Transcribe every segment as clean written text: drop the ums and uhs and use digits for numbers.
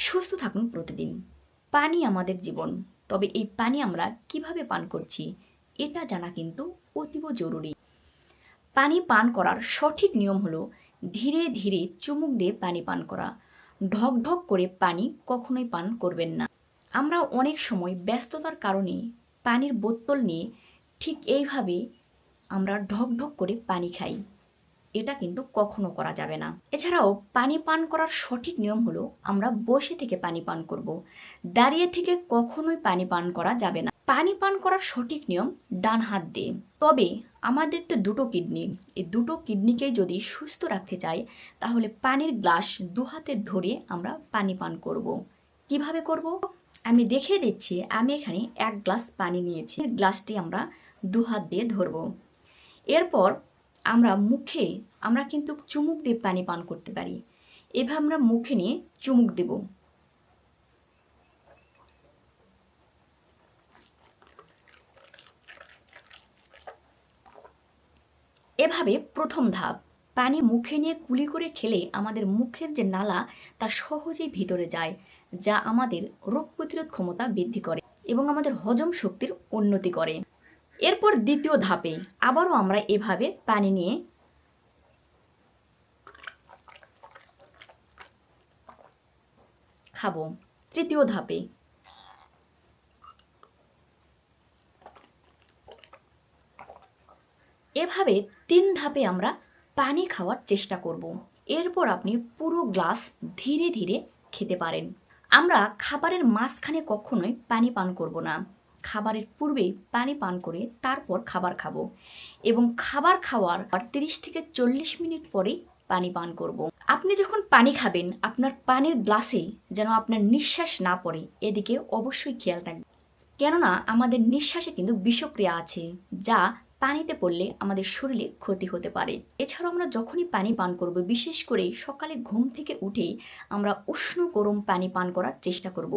সুস্থ থাকুন প্রতিদিন। পানি আমাদের জীবন। তবে এই পানি আমরা কিভাবে পান করছি এটা জানা কিন্তু অতীব জরুরি। পানি পান করার সঠিক নিয়ম হলো ধীরে ধীরে চুমুক দিয়ে পানি পান করা। ঢক ঢক করে পানি কখনোই পান করবেন না। আমরা অনেক সময় ব্যস্ততার কারণে পানির বোতল নিয়ে ঠিক এইভাবে আমরা ঢক ঢক করে পানি খাই। এটা কিন্তু কখনো করা যাবে না। এছাড়াও পানি পান করার সঠিক নিয়ম হলো আমরা বসে থেকে পানি পান করব। দাঁড়িয়ে থেকে কখনোই পানি পান করা যাবে না। পানি পান করার সঠিক নিয়ম ডান হাত দিয়ে। তবে আমাদের তো দুটো কিডনি, এই দুটো কিডনিকেই যদি সুস্থ রাখতে চাই তাহলে পানির গ্লাস দু হাতে ধরে আমরা পানি পান করব। কিভাবে করব আমি দেখিয়ে দিচ্ছি। আমি এখানে 1 গ্লাস পানি নিয়েছি। গ্লাসটি আমরা দু হাত দিয়ে ধরব। এরপর আমরা কিন্তু চুমুক দিয়ে পানি পান করতে পারি। এভাবে আমরা মুখে নিয়ে চুমুক দেব। এভাবে প্রথম ধাপ। পানি মুখে নিয়ে কুলি করে খেলে আমাদের মুখের যে নালা তা সহজেই ভিতরে যায়, যা আমাদের রোগ প্রতিরোধ ক্ষমতা বৃদ্ধি করে এবং আমাদের হজম শক্তির উন্নতি করে। এরপর দ্বিতীয় ধাপে আবারও আমরা এভাবে পানি নিয়ে খাবো। তৃতীয় ধাপে এভাবে 3 ধাপে আমরা পানি খাওয়ার চেষ্টা করব। এরপর আপনি পুরো গ্লাস ধীরে ধীরে খেতে পারেন। আমরা খাবারের মাঝখানে কখনোই পানি পান করব না। খাবারের পূর্বেই পানি পান করে তারপর খাবার খাবো এবং খাবার খাওয়ার 30 থেকে 40 মিনিট পরেই পানি পান করব। আপনি যখন পানি খাবেন আপনার পানির গ্লাসে যেন আপনার নিঃশ্বাস না পড়ে, এদিকে অবশ্যই খেয়াল রাখবেন। কেননা আমাদের নিঃশ্বাসে কিন্তু বিষক্রিয়া আছে, যা পানিতে পড়লে আমাদের শরীরে ক্ষতি হতে পারে। এছাড়াও আমরা যখনই পানি পান করব, বিশেষ করে সকালে ঘুম থেকে উঠেই আমরা উষ্ণ গরম পানি পান করার চেষ্টা করব।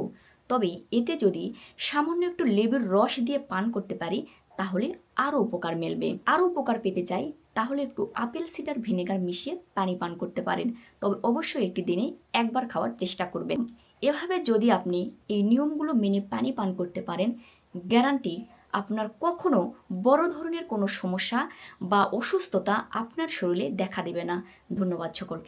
তবে এতে যদি সামান্য একটু লেবুর রস দিয়ে পান করতে পারি তাহলে আরও উপকার মিলবে। আরও উপকার পেতে চাই তাহলে একটু আপেল সিডার ভিনেগার মিশিয়ে পানি পান করতে পারেন। তবে অবশ্যই একটি দিনে একবার খাওয়ার চেষ্টা করবেন। এভাবে যদি আপনি এই নিয়মগুলো মেনে পানি পান করতে পারেন, গ্যারান্টি আপনার কখনো বড় ধরনের কোনো সমস্যা বা অসুস্থতা আপনার শরীরে দেখা দেবে না। ধন্যবাদ সকলকে।